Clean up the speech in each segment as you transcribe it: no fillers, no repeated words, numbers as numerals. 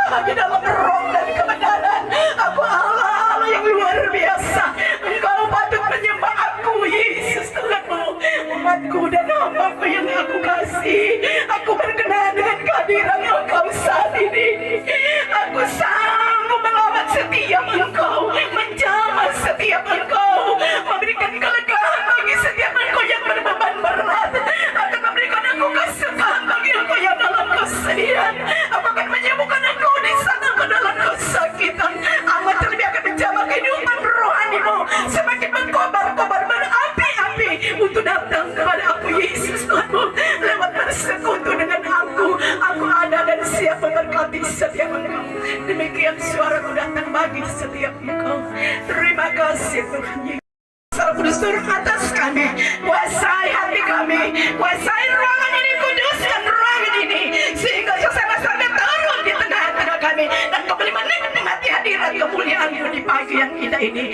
kami dalam roh dan kebenaran. Aku Allah yang luar biasa. Engkau patut menyembah aku, Yesus Tuhanmu, umatku dan hambaku yang aku kasih. Aku berkenan dengan kehadiran Engkau saat ini. Aku sanggup melawat setiap Engkau, menjamah setiap Engkau, memberikan kelegaan bagi setiap Engkau yang berbeban berat. Akan memberikan aku kesukaan bagi Engkau yang dalam kesedihan. Aku akan menyembuhkan Engkau di sana Engkau dalam kesakitan. Aku terlebih akan menjaga kehidupan rohanimu semakin berkobar-kobar berapi-api untuk datang kepada aku, Yesus Tuhanmu, lewat bersekutu dengan aku. Aku ada dan siap memberkati setiap Engkau. Demikian suaraku datang bagi setiap Engkau. Terima kasih Tuhan Yesus. Roh Kudus turun atas kami, kuasai hati kami, kuasai ruangan ini, kuduskan ruangan ini, sehingga suasana surga turun di tengah-tengah kami, dan kau boleh menikmati hadirat kemuliaan-Mu di pagi yang indah ini.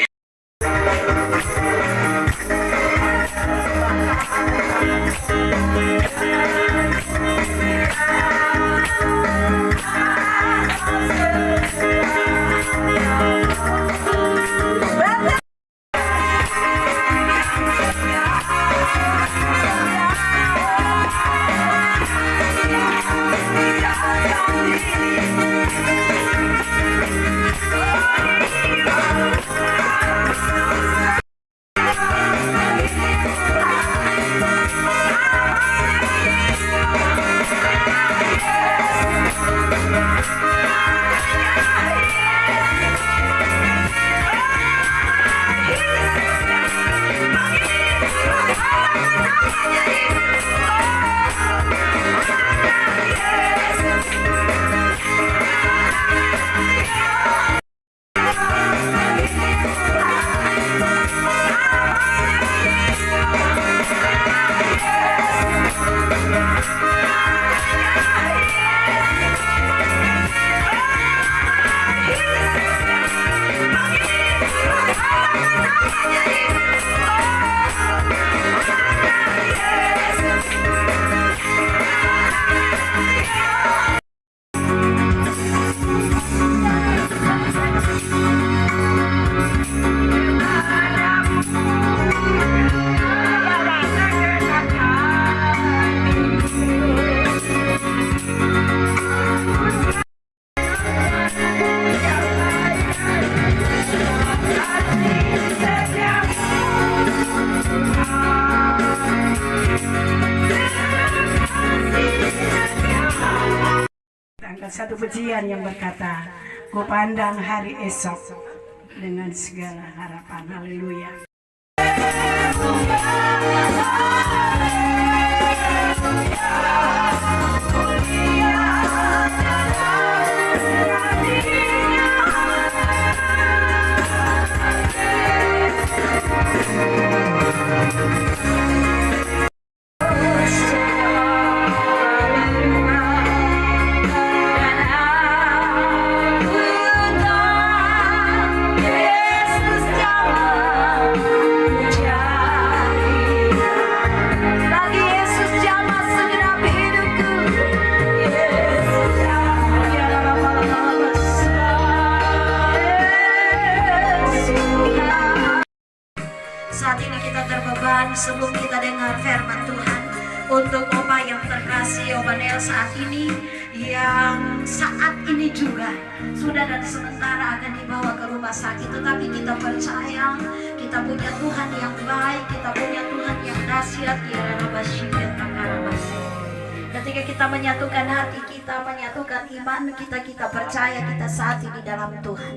Satu pujian yang berkata, ku pandang hari esok dengan segala harapan. Haleluya. Sebelum kita dengar firman Tuhan, untuk Opa yang terkasih, Opa Nel saat ini, yang saat ini juga sudah dan sementara akan dibawa ke rumah sakit, tetapi kita percaya kita punya Tuhan yang baik, kita punya Tuhan yang dahsyat. Ketika kita menyatukan hati kita, menyatukan iman kita, kita percaya kita saat ini dalam Tuhan.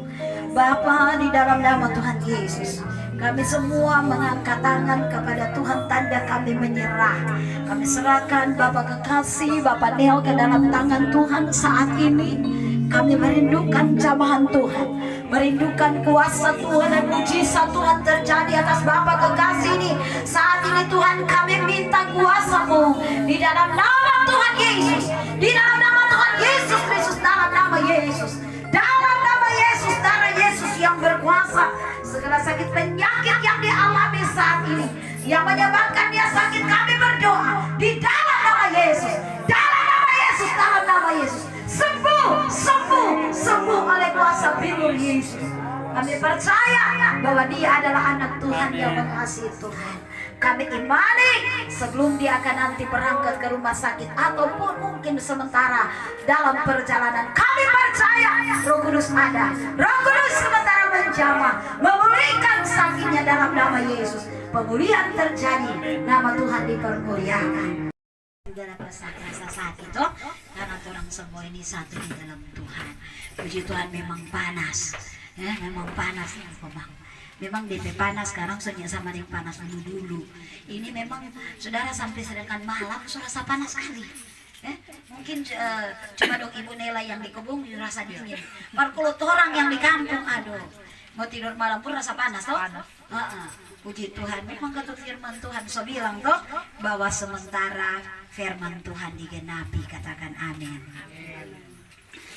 Bapa, di dalam nama Tuhan Yesus, kami semua mengangkat tangan kepada Tuhan, tanda kami menyerah. Kami serahkan Bapak kekasih, Bapak Nel ke dalam tangan Tuhan saat ini. Kami merindukan jamahan Tuhan, merindukan kuasa Tuhan dan mujizat Tuhan terjadi atas Bapak kekasih ini. Saat ini Tuhan, kami minta kuasa-Mu di dalam nama Tuhan Yesus, di dalam nama Tuhan Yesus Kristus, dalam nama Yesus, dalam nama Yesus, darah Yesus yang berkuasa. Segala sakit penyakit yang dialami saat ini, yang menyebabkan dia sakit, kami berdoa di dalam nama Yesus, dalam nama Yesus, dalam nama Yesus. Sembuh, sembuh, figur Yesus. Kami percaya bahwa dia adalah anak Tuhan yang mengasihi Tuhan. Kami imani sebelum dia akan nanti berangkat ke rumah sakit ataupun mungkin sementara dalam perjalanan, kami percaya Roh Kudus ada. Roh Kudus sementara menjamah, memulihkan sakitnya dalam nama Yesus. Pemulihan terjadi, nama Tuhan dipermuliakan. Dalam rasa sakit toh, karena orang semua ini satu di dalam Tuhan. Puji Tuhan, memang panas, ya, memang panas ya, memang DP panas sekarang sudah sama dengan panas dulu. Ini memang saudara sampai sedangkan malam rasa panas sekali. Mungkin cuma dong Ibu Nela yang di kebun rasa dingin. Kalau orang yang di kampung, aduh, mau tidur malam pun rasa panas toh. Puji Tuhan, memang kata firman Tuhan so bilang toh bahwa sementara firman Tuhan digenapi, katakan amin.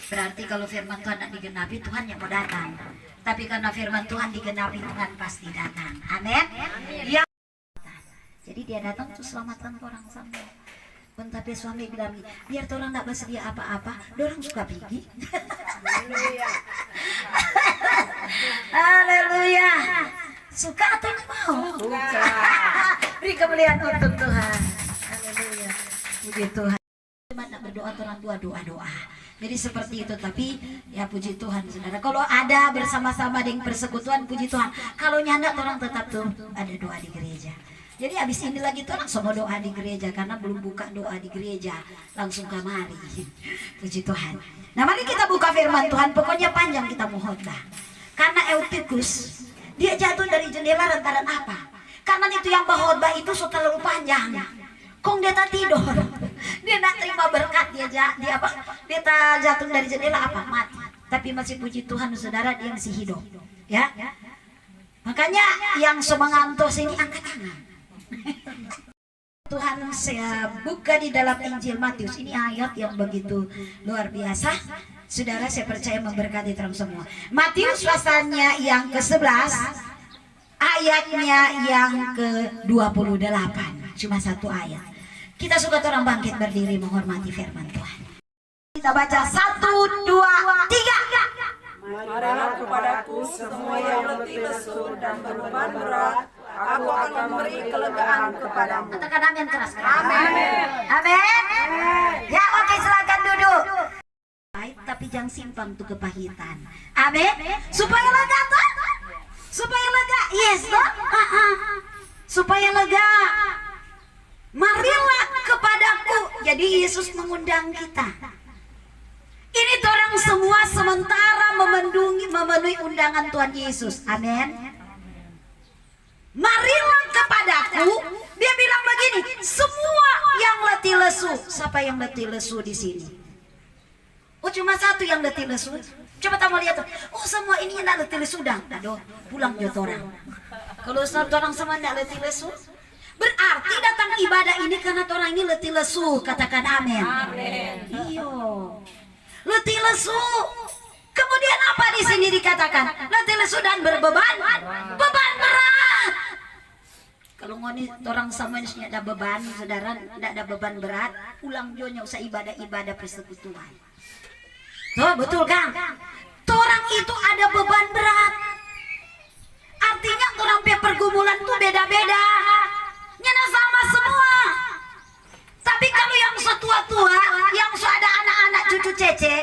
Berarti kalau firman Tuhan tidak digenapi, Tuhan yang mau datang. Tapi karena firman Tuhan digenapi, Tuhan pasti datang. Amin. Ya. Jadi dia datang untuk selamatkan orang semua. Pun tapi suami bilang, biar orang tidak bersedia apa-apa, orang suka pergi. Haleluya. Haleluya. Suka atau tidak mau? Suka. Beri kemuliaan untuk Tuhan. Haleluya. Puji Tuhan. Cuma nak berdoa orang tua doa. Jadi seperti itu, tapi ya puji Tuhan saudara. Kalau ada bersama-sama dengan persekutuan, puji Tuhan. Kalau nyanda orang tetap tuh ada doa di gereja. Jadi habis ini lagi tuh langsung mau doa di gereja karena belum buka doa di gereja, langsung kamari. Puji Tuhan. Nah mari kita buka firman Tuhan. Pokoknya panjang kita mau khotbah. Karena Eutikus dia jatuh dari jendela lantaran apa? Karena itu yang berkhotbah itu sudah terlalu panjang. Kong dia tak tidur, dia nak terima berkat, dia apa? Dia tak jatuh dari jendela apa? Mati. Tapi masih puji Tuhan saudara, dia masih hidup. Ya. Makanya yang semangantos ini angkat tangan. Tuhan saya buka di dalam Injil Matius, ini ayat yang begitu luar biasa. Saudara saya percaya memberkati terang semua. Matius pasalnya yang ke-11, ayatnya yang ke-28. Cuma satu ayat. Kita suka orang bangkit berdiri menghormati firman Tuhan. Kita baca 1, 2, 3. Marilah kepadaku semua yang letih lesu dan berbeban berat, aku akan memberi kelegaan kepadamu. Katakan amin keras. Amin. Amin. Ya oke, silakan duduk. Baik, tapi jangan simpan tuh kepahitan. Amin. Supaya lega toh? Supaya lega. Yes toh? Supaya lega. Marilah kepadaku. Jadi Yesus mengundang kita. Ini orang semua sementara memenuhi undangan Tuhan Yesus. Amin. Marilah kepadaku. Dia bilang begini, semua yang letih lesu. Siapa yang letih lesu di sini? Oh cuma satu yang letih lesu. Coba kamu lihat tuh. Oh semua ini yang letih lesu dah. Aduh, pulang dia orang. Kalau orang semua tidak letih lesu, berarti datang ibadah ini karena orang ini letih lesu. Katakan amin. Amin. Iyo. Letih lesu. Kemudian apa di sini dikatakan? Letih lesu dan berbeban. Beban berat. Kalau ngoni orang sama ini ada beban, saudara, tidak ada beban berat, pulang jonya usah ibadah-ibadah persekutuan. Tuh, betul kan? Orang itu ada beban berat. Artinya orang pergumulan tuh beda-beda. Nyana sama semua. Tapi kalau yang setua-tua, yang sudah ada anak-anak cucu cece,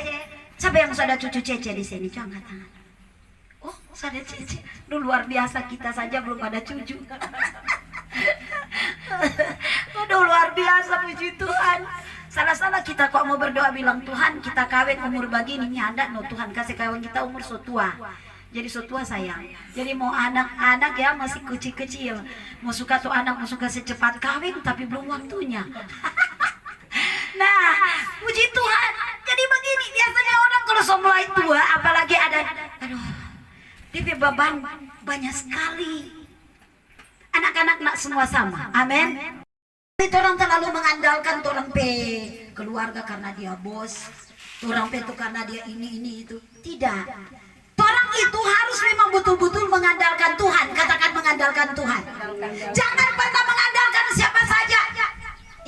siapa yang sudah cucu cece di sini? Coba angkat tangan. Oh, sudah cece. Duh, luar biasa, kita saja belum ada cucu. Udah luar biasa, puji Tuhan. Salah-salah kita kok mau berdoa bilang Tuhan kita kawin umur begini nyanda no Tuhan kasih kawin kita umur sotua. Jadi sotua sayang. Jadi mau anak-anak ya masih kecil-kecil. Mau suka tuh anak mau suka secepat kawin tapi belum waktunya. Nah, puji Tuhan. Jadi begini biasanya orang kalau so mulai tua apalagi ada dia beban banyak sekali. Anak-anak nak semua sama. Amin. Itu orang terlalu mengandalkan orang keluarga karena dia bos. Orang itu karena dia ini itu. Tidak. Orang itu harus memang betul-betul mengandalkan Tuhan. Katakan mengandalkan Tuhan. Jangan pernah mengandalkan siapa saja.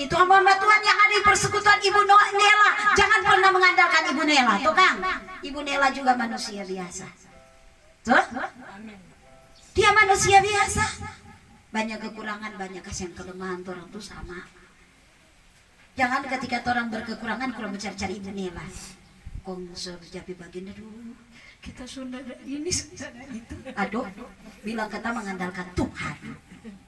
Itu hamba Tuhan yang ada di persekutuan Ibu Nela. Jangan pernah mengandalkan Ibu Nela, tuh Kang. Ibu Nela juga manusia biasa. Tuh? Dia manusia biasa. Banyak kekurangan, banyak kasihan kelemahan, orang tuh sama. Jangan ketika orang berkekurangan kurang mencari-cari Ibu Nela. Konsol japi bagian aduh. Kita sudah ini sudah itu. Aduh, bilang kata mengandalkan Tuhan.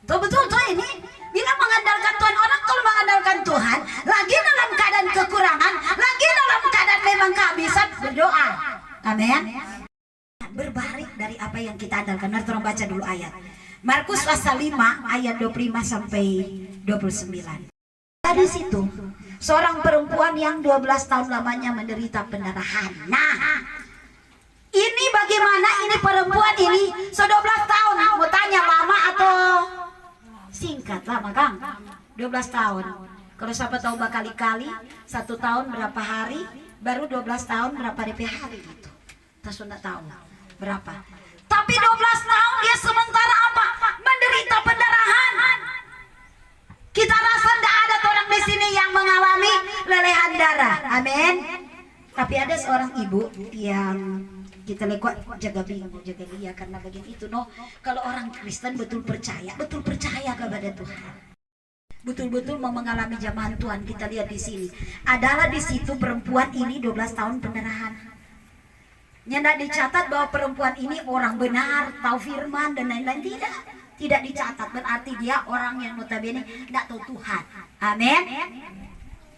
Tuh betul tuh ini. Bilang mengandalkan Tuhan. Orang kalau mengandalkan Tuhan, lagi dalam keadaan kekurangan, lagi dalam keadaan memang kehabisan, berdoa. Amin. Berbalik dari apa yang kita andalkan. Mari tolong baca dulu ayat. Markus pasal 5 ayat 25 sampai 29. Dari situ, seorang perempuan yang 12 tahun lamanya menderita pendarahan. Nah, ini bagaimana ini perempuan ini 12 tahun. Mau tanya lama atau singkat? Lama Kang? 12 tahun. Kalau siapa tahu berkali-kali, 1 tahun berapa hari, baru 12 tahun berapa DP hari gitu. Kita sudah tahu berapa. Tapi 12 tahun dia sementara apa? Menderita pendarahan. Kita rasa tidak ada orang di sini yang mengalami lelehan darah. Amin. Tapi ada seorang ibu yang kita lekuk jaga bingung, jaga dia karena bagian itu no. Kalau orang Kristen betul percaya kepada Tuhan. Betul-betul mau mengalami zaman Tuhan. Kita lihat di sini. Adalah di situ perempuan ini 12 tahun pendarahan. Tidak dicatat bahwa perempuan ini orang benar, tahu firman dan lain-lain. Tidak dicatat. Berarti dia orang yang notabene tidak tahu Tuhan. Amin.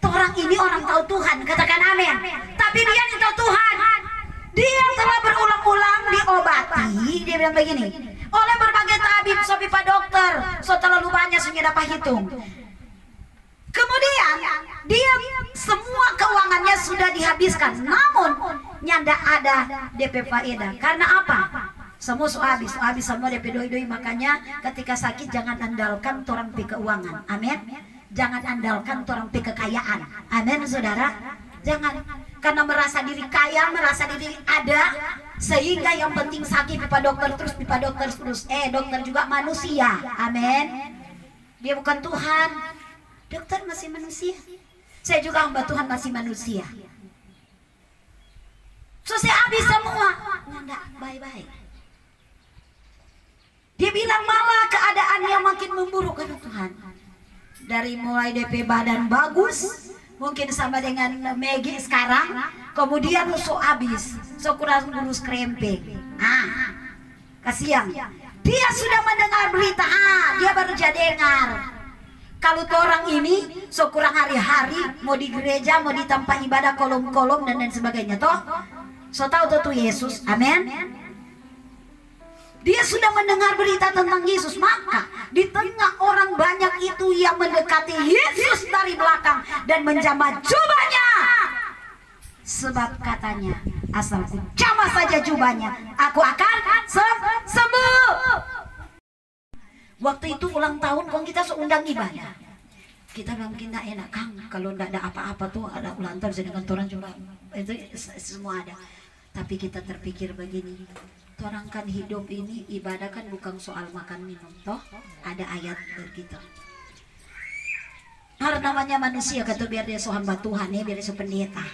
Orang ini orang tahu Tuhan. Katakan amin. Tapi dia tidak tahu Tuhan. Dia telah berulang-ulang diobati. Dia bilang begini. Oleh berbagai tabib, sampai pak dokter. So terlalu banyak sudah dapat hitung. Kemudian dia semua keuangannya sudah dihabiskan. Namun nyanda ada DP faedah. Karena apa? Semua habis semua DP doi-doi. Makanya ketika sakit jangan andalkan orang pi keuangan. Amin. Jangan andalkan orang pi kekayaan. Amin saudara. Jangan. Karena merasa diri kaya, merasa diri ada, sehingga yang penting sakit pipa dokter terus. Dokter juga manusia. Amin. Dia bukan Tuhan. Dokter masih manusia. Saya juga hamba Tuhan masih manusia. Selesai habis semua. Nggak, bye-bye. Dia bilang malah keadaan yang makin memburuk kata Tuhan. Dari mulai DP badan bagus, mungkin sama dengan Maggie sekarang, kemudian so habis, so kurang ngurus krempeng. Kasihan. Dia sudah mendengar berita, dia baru jadi dengar. Kalau orang ini so kurang hari-hari mau di gereja, mau di tempat ibadah kolom-kolom dan lain sebagainya toh. So tahu tuh Yesus. Amin. Dia sudah mendengar berita tentang Yesus, maka di tengah orang banyak itu yang mendekati Yesus dari belakang dan menjamah jubahnya. Sebab katanya, asalku jamah saja jubahnya, aku akan sembuh. Waktu itu ulang tahun, kalau kita undang ibadah, kita mungkin tidak enak Kang, kalau tidak ada apa-apa tuh ada ulang tahun sedangkan orang cuma itu semua ada. Tapi kita terpikir begini, orang kan hidup ini ibadah kan bukan soal makan minum toh, ada ayat begitu. Harus namanya manusia kata biar dia hamba Tuhan ya, biar dia pendeta.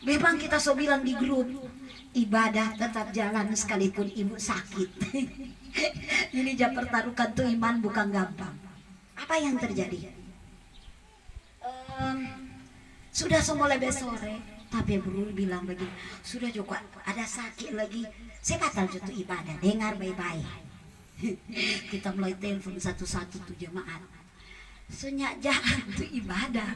Memang kita so bilang di grup ibadah tetap jalan sekalipun ibu sakit. Ini jangan pertaruhkan tuh iman bukan gampang. Apa yang terjadi? Sudah semula sore, tapi Bro bilang begini, sudah juga ada sakit lagi, saya batal jatuh ibadah, dengar baik-baik. Kita mulai telepon satu-satu tuh jemaat, sunyak jalan tuh ibadah.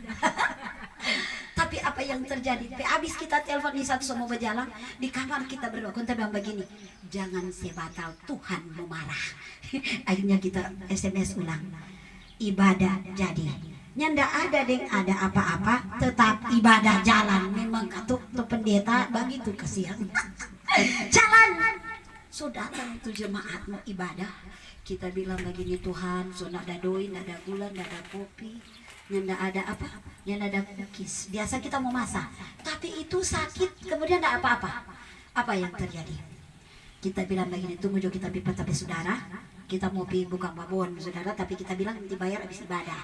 Tapi apa yang terjadi? Habis kita telepon di satu semua berjalan di kamar kita berdoa. Kita bilang begini, jangan sebatal Tuhan memarah. Akhirnya kita SMS ulang, ibadah jadi. Nyanda ada deng ada apa-apa, tetap ibadah jalan. Memang katuk tuh pendeta begitu kasihan. Jalan. Sudah tuh jemaat mau ibadah. Kita bilang begini, Tuhan, so ada doi, ada gula, ada kopi. Nyanda ada apa? Nyanda ada cookies. Biasa kita mau masak, tapi itu sakit, kemudian ada apa-apa. Apa yang terjadi? Kita bilang begini, tunggu jo kita pipa tapi saudara, Kita mau pergi buka babon saudara, tapi kita bilang dibayar habis ibadah.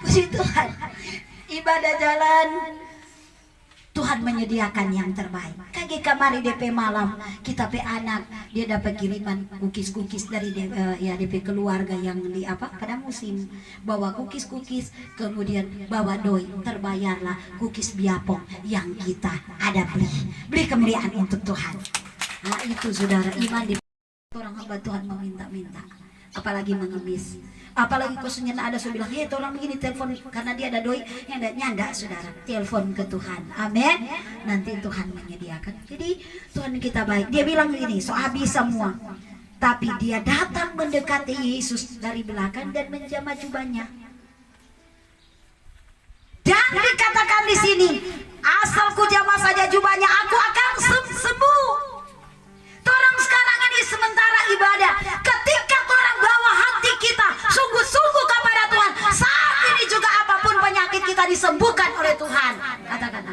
Puji Tuhan, ibadah jalan Tuhan menyediakan yang terbaik. Kaki kamari DP malam kita pe anak dia dapat kiriman kukis dari DP keluarga yang di pada musim bawa kukis kemudian bawa doi, terbayarlah kukis biapong yang kita ada beli kemuliaan untuk Tuhan. Nah itu saudara, iman di orang hamba Tuhan meminta-minta, apalagi mengemis. Apalagi khususnya ada saya bilang, hei orang begini telepon karena dia ada doi yang nyanda saudara, telepon ke Tuhan, amin. Nanti Tuhan menyediakan. Jadi Tuhan kita baik. Dia bilang begini, so habis semua, tapi dia datang mendekati Yesus dari belakang dan menjamah jubahnya. Dan dikatakan di sini, asal ku jamah saja jubahnya, aku akan sembuh. Orang sekarang ini sementara ibadah, ketika orang bawa hati kita sungguh-sungguh kepada Tuhan, saat ini juga apapun penyakit kita disembuhkan oleh Tuhan. Katakan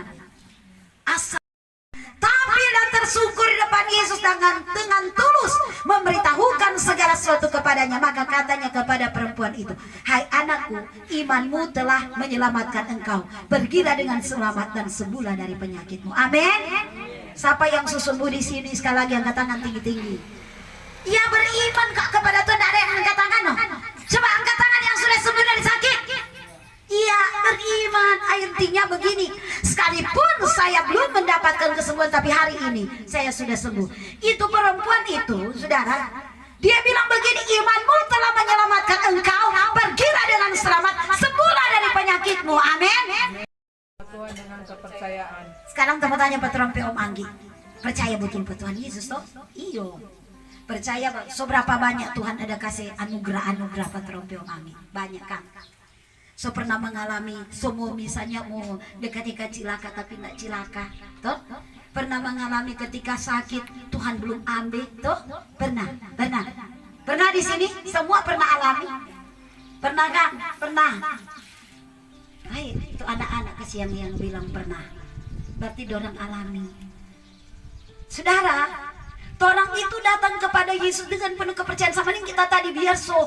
asal tapi dan tersungkur di depan Yesus dengan tulus memberitahukan segala sesuatu kepadanya. Maka katanya kepada perempuan itu, hai anakku, imanmu telah menyelamatkan engkau, pergilah dengan selamat dan sembuhlah dari penyakitmu. Amin. Siapa yang sembuh di sini sekali lagi angkat tangan tinggi-tinggi. Ya beriman kak kepada Tuhan, ada yang angkat tangan no? Coba angkat tangan yang sudah sembuh dari sakit. Iya beriman, artinya begini, sekalipun saya belum mendapatkan kesembuhan tapi hari ini saya sudah sembuh. Itu perempuan itu saudara, dia bilang begini, imanmu telah menyelamatkan engkau, pergilah dengan selamat, sembuhlah dari penyakitmu. Amin. Tuhan dengan kepercayaan. Sekarang tepuk tanya Patrompe Om Anggi, percaya betul Tuhan Yesus toh? Iyo. Percaya seberapa banyak Tuhan ada kasih anugerah Patrompe Om Anggi? Banyak kan? So pernah mengalami semua misalnya mau dekat cilaka tapi tidak cilaka, toh? Pernah mengalami ketika sakit Tuhan belum ambil, toh? Pernah di sini semua pernah alami? Pernah kan? Pernah. Hai, itu anak-anak kasih yang bilang pernah. Berarti dorang alami. Saudara, orang itu datang kepada Yesus dengan penuh kepercayaan. Sama yang kita tadi biar so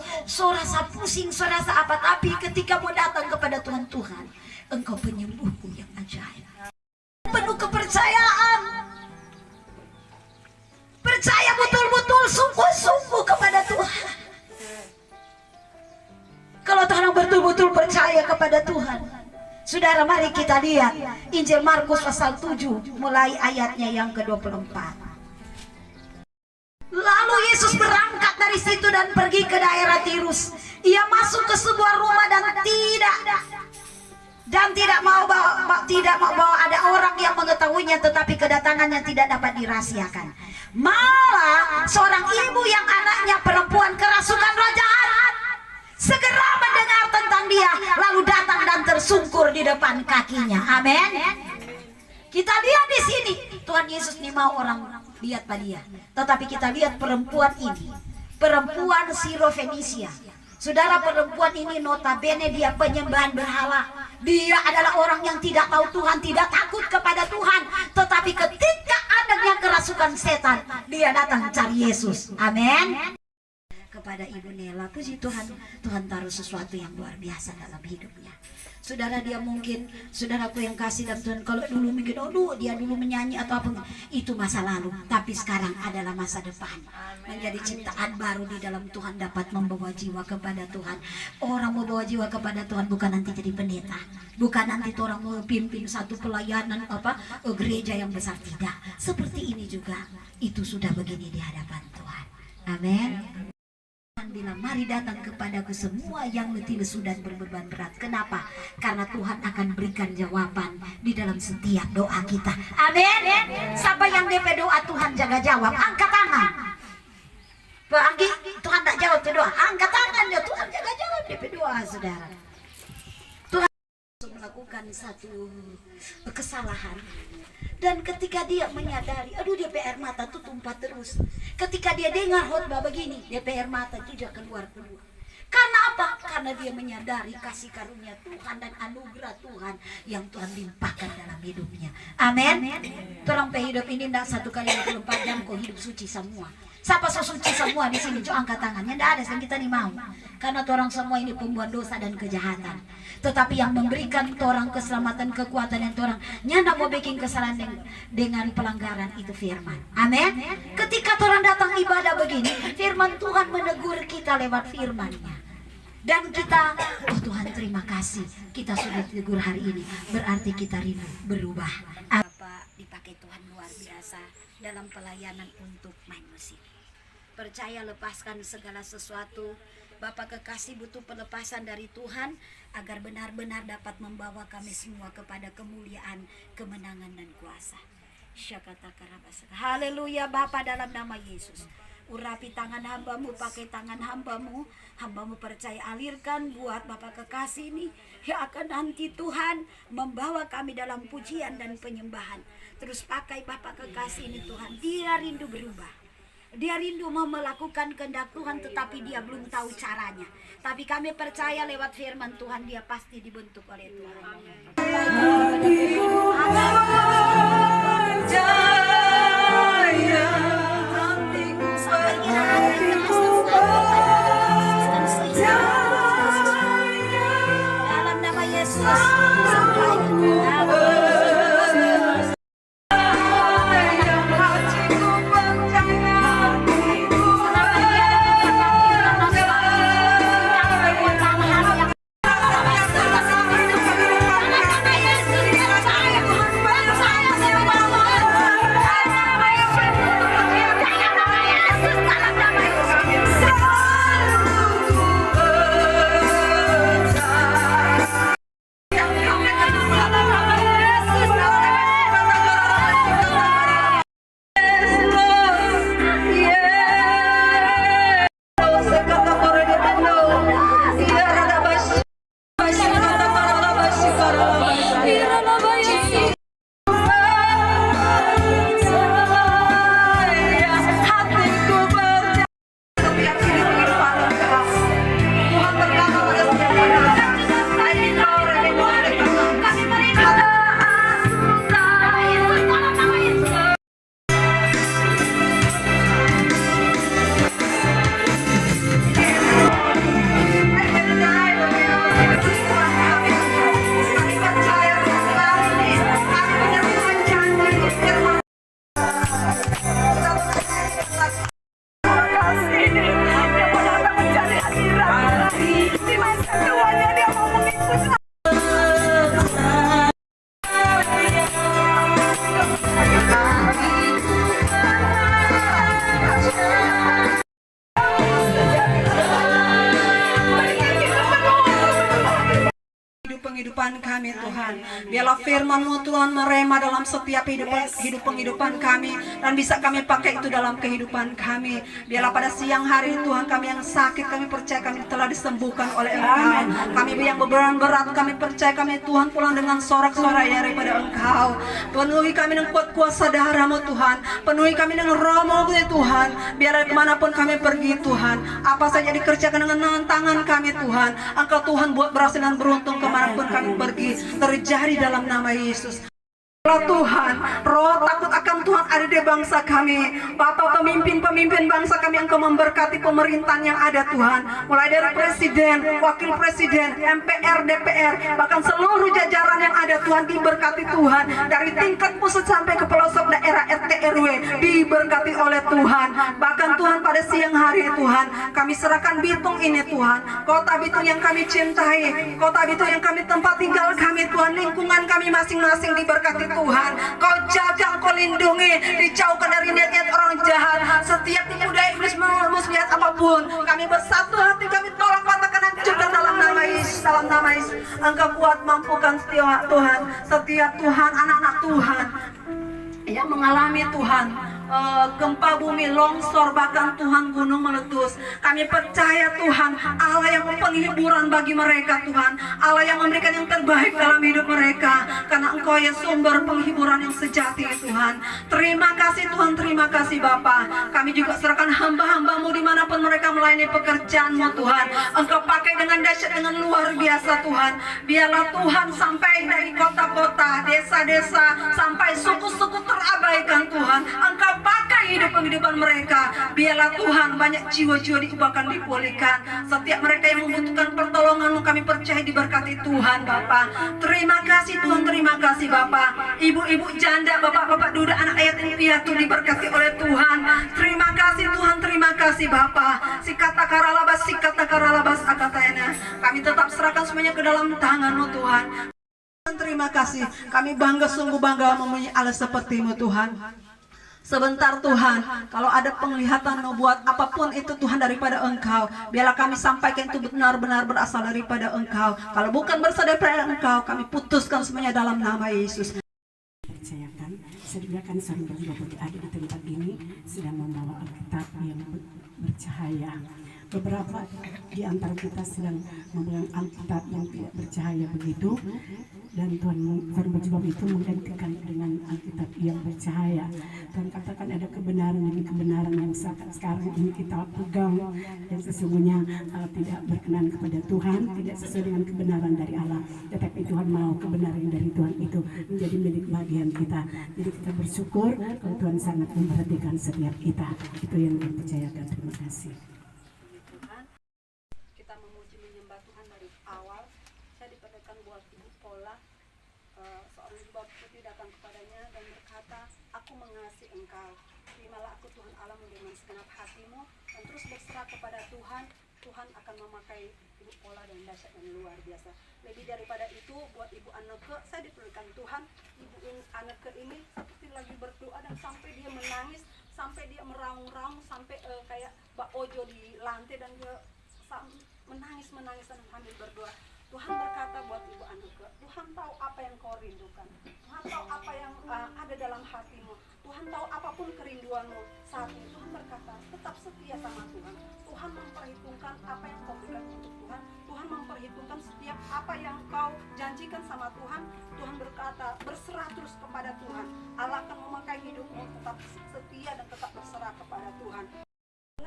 rasa pusing, so rasa apa. Tapi ketika mau datang kepada Tuhan, engkau penyembuhku yang ajaib. Penuh kepercayaan. Percaya betul-betul, sungguh-sungguh kepada Tuhan. Kalau orang betul-betul percaya kepada Tuhan, saudara, mari kita lihat Injil Markus pasal 7 mulai ayatnya yang ke-24. Lalu Yesus berangkat dari situ dan pergi ke daerah Tirus. Ia masuk ke sebuah rumah dan tidak mau bawa ada orang yang mengetahuinya, tetapi kedatangannya tidak dapat dirahasiakan. Malah seorang ibu yang anaknya perempuan kerasukan roh jahat segera mendengar tentang dia, lalu datang dan tersungkur di depan kakinya. Amin. Kita lihat di sini Tuhan Yesus ini mau orang lihat pada dia, tetapi kita lihat perempuan ini, perempuan Sirofenisia. Saudara, perempuan ini notabene dia penyembahan berhala. Dia adalah orang yang tidak tahu Tuhan, tidak takut kepada Tuhan. Tetapi ketika anaknya kerasukan setan, dia datang cari Yesus. Amin. Kepada Ibu Nela, puji Tuhan, Tuhan taruh sesuatu yang luar biasa dalam hidupnya. Saudara, dia mungkin, saudaraku yang kasih dalam Tuhan, kalau dulu mungkin, dia dulu menyanyi atau apa, itu masa lalu. Tapi sekarang adalah masa depan. Menjadi ciptaan baru di dalam Tuhan, dapat membawa jiwa kepada Tuhan. Orang membawa jiwa kepada Tuhan bukan nanti jadi pendeta, bukan nanti orang mau pimpin satu pelayanan gereja yang besar, tidak. Seperti ini juga, itu sudah begini di hadapan Tuhan. Amin. Tuhan bilang, mari datang kepadaku semua yang letih lesu dan berbeban berat. Kenapa? Karena Tuhan akan berikan jawaban di dalam setiap doa kita. Amin. Siapa yang DP doa Tuhan jaga jawab, angkat tangan. Pak Anggi, Tuhan tak jawab doa, angkat tangan ya, Tuhan jaga jawab DP doa, saudara. Tuhan melakukan satu kesalahan. Dan ketika dia menyadari, aduh dia air mata tuh tumpah terus. Ketika dia dengar khotbah begini, dia air mata itu juga keluar. Karena apa? Karena dia menyadari kasih karunia Tuhan dan anugerah Tuhan yang Tuhan limpahkan dalam hidupnya. Amin. Orang hidup ini tidak 1 kali 24 jam kok hidup suci semua. Siapa suci semua di sini? Coba angkat tangannya. Tidak ada yang kita nih mau. Karena orang semua ini pembuat dosa dan kejahatan. Tetapi yang memberikan orang keselamatan, kekuatan dan orang nyanda mau bikin kesalahan dengan pelanggaran itu firman. Amin. Ketika orang datang ibadah begini, firman Tuhan menegur kita lewat firman-Nya. Dan kita, oh Tuhan terima kasih, kita sudah ditegur hari ini. Berarti kita rindu berubah. Bapak dipakai Tuhan luar biasa dalam pelayanan untuk manusia. Percaya lepaskan segala sesuatu. Bapak kekasih butuh pelepasan dari Tuhan agar benar-benar dapat membawa kami semua kepada kemuliaan, kemenangan dan kuasa. Haleluya Bapa, dalam nama Yesus. Urapi tangan hambamu, pakai tangan hambamu. Hambamu percaya alirkan buat Bapak kekasih ini yang akan nanti Tuhan membawa kami dalam pujian dan penyembahan. Terus pakai Bapak kekasih ini Tuhan. Dia rindu berubah. Dia rindu mau melakukan kehendak Tuhan, tetapi dia belum tahu caranya. Tapi kami percaya lewat firman Tuhan dia pasti dibentuk oleh Tuhan. Dalam nama Yesus, penghidupan kami Tuhan. Biarlah firman-Mu Tuhan merema dalam setiap penghidupan kami, dan bisa kami pakai itu dalam kehidupan kami. Biarlah pada siang hari Tuhan, kami yang sakit kami percaya kami telah disembuhkan oleh Engkau. Kami yang beban berat kami percaya kami Tuhan pulang dengan sorak-sorai daripada Engkau. Penuhi kami dengan kuat kuasa darah-Mu Tuhan. Penuhi kami dengan Roh-Mu Tuhan. Biarlah kemanapun kami pergi Tuhan, apa saja dikerjakan dengan tangan kami Tuhan, Engkau Tuhan buat berhasil dan beruntung kemanapun kami pergi, terjadi dalam nama Yesus. Tuhan, roh takut akan Tuhan ada di bangsa kami. Bapak pemimpin-pemimpin bangsa kami, Engkau memberkati pemerintahan yang ada Tuhan. Mulai dari presiden, wakil presiden, MPR, DPR, bahkan seluruh jajaran yang ada Tuhan diberkati Tuhan. Dari tingkat pusat sampai ke pelosok daerah RT RW diberkati oleh Tuhan. Bahkan Tuhan pada siang hari Tuhan, kami serahkan Bitung ini Tuhan. Kota Bitung yang kami cintai, kota Bitung yang kami tempat tinggal kami Tuhan, lingkungan kami masing-masing diberkati Tuhan. Kau jaga, Kau lindungi, dijauhkan dari niat-niat orang jahat. Setiap tipu daya iblis muslihat apapun, kami bersatu hati, kami tolak patahkan hancurkan dalam nama Yesus, dalam nama Yesus. Engkau kuat mampukan setiap Tuhan, setiap Tuhan anak-anak Tuhan yang mengalami Tuhan gempa bumi, longsor, bahkan Tuhan gunung meletus. Kami percaya Tuhan Allah yang penghiburan bagi mereka Tuhan, Allah yang memberikan yang terbaik dalam hidup mereka, karena Engkau ya sumber penghiburan yang sejati Tuhan. Terima kasih Tuhan, terima kasih Bapa. Kami juga serahkan hamba-hambamu dimanapun mereka melayani pekerjaan-Mu Tuhan. Engkau pakai dengan dahsyat, dengan luar biasa Tuhan. Biarlah Tuhan sampai dari kota-kota, desa-desa, sampai suku-suku terabaikan Tuhan, Engkau pakai memakai hidup-kehidupan mereka. Biarlah Tuhan banyak jiwa-jiwa diubahkan, dipulihkan. Setiap mereka yang membutuhkan pertolongan-Mu, kami percaya diberkati Tuhan Bapa. Terima kasih Tuhan, terima kasih Bapa. Ibu-ibu janda, bapak-bapak duda, anak yatim piatu diberkati oleh Tuhan. Terima kasih Tuhan, terima kasih Bapa. Sikata karalabas akatayana. Kami tetap serahkan semuanya ke dalam tangan-Mu Tuhan. Terima kasih, kami bangga, sungguh bangga mempunyai Allah seperti-Mu Tuhan. Sebentar Tuhan, kalau ada penglihatan nubuat apapun itu Tuhan daripada Engkau, biarlah kami sampaikan itu benar-benar berasal daripada Engkau. Kalau bukan berasal daripada Engkau, kami putuskan semuanya dalam nama Yesus. Percayakan, sediakan saudara Bapak ada di tempat ini sedang membawa Alkitab yang bercahaya. Beberapa di antara kita sedang memegang Alkitab yang tidak bercahaya begitu, dan Tuhan berjubah itu menggantikan dengan Alkitab yang bercahaya. Tuhan katakan ada kebenaran demi kebenaran yang sekarang ini kita pegang, dan sesungguhnya tidak berkenan kepada Tuhan, tidak sesuai dengan kebenaran dari Allah, tetapi Tuhan mau kebenaran dari Tuhan itu menjadi milik bagian kita. Jadi kita bersyukur kalau Tuhan sangat memperhatikan setiap kita. Itu yang dipercayakan. Terima kasih. Tuhan dari awal. Saya diperdengarkan buat Ibu Pola, seorang ibu putih datang kepadanya dan berkata, aku mengasihi Engkau, terimalah aku Tuhan Allah dengan segenap hatimu, dan terus berserah kepada Tuhan. Tuhan akan memakai Ibu Pola dan dahsyat dan luar biasa. Lebih daripada itu, buat Ibu Anneke, saya diperdengarkan Tuhan, Ibu Anneke ini seperti lagi berdoa dan sampai dia menangis, sampai dia meraung-raung, sampai kayak Mbak Ojo di lantai, dan dia menangis dan sambil berdoa. Tuhan berkata buat Ibu Anneke, Tuhan tahu apa yang kau rindukan, Tuhan tahu apa yang ada dalam hatimu, Tuhan tahu apapun kerinduanmu saat ini. Tuhan berkata, tetap setia sama Tuhan. Tuhan memperhitungkan apa yang kau berikan untuk Tuhan. Tuhan memperhitungkan setiap apa yang kau janjikan sama Tuhan. Tuhan berkata, berserah terus kepada Tuhan. Allah akan memakai hidupmu tetap setia dan tetap berserah kepada Tuhan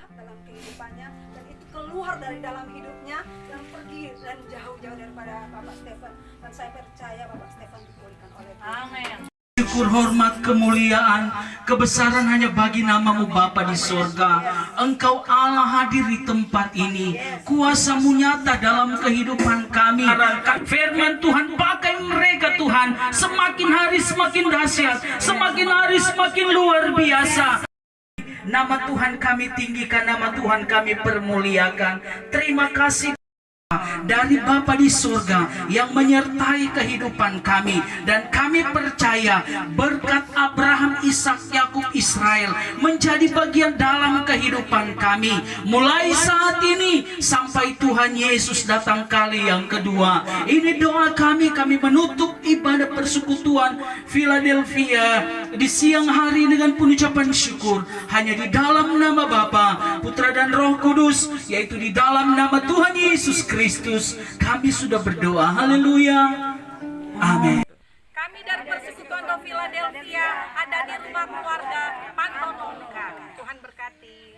dalam kehidupannya, dan itu keluar dari dalam hidupnya dan pergi dan jauh-jauh daripada Bapak Stefan. Dan saya percaya Bapak Stefan dipulihkan oleh Tuhan. Amin. Syukur, hormat, kemuliaan, kebesaran hanya bagi nama-Mu Bapa di sorga. Engkau Allah hadir di tempat ini. Kuasa-Mu nyata dalam kehidupan kami. Firman Tuhan pakai mereka Tuhan. Semakin hari semakin dahsyat, semakin hari semakin luar biasa. Nama Tuhan kami tinggikan, nama Tuhan kami permuliakan. Terima kasih dari Bapa di surga yang menyertai kehidupan kami, dan kami percaya berkat Abraham, Ishak, Yakub, Israel menjadi bagian dalam kehidupan kami mulai saat ini sampai Tuhan Yesus datang kali yang kedua. Ini doa kami menutup ibadah persekutuan Philadelphia di siang hari dengan pengucapan syukur hanya di dalam nama Bapa, Putra dan Roh Kudus, yaitu di dalam nama Tuhan Yesus Kristus kami sudah berdoa. Haleluya. Amin. Kami dari Persekutuan Philadelphia ada di rumah keluarga Pantonongka. Tuhan berkati.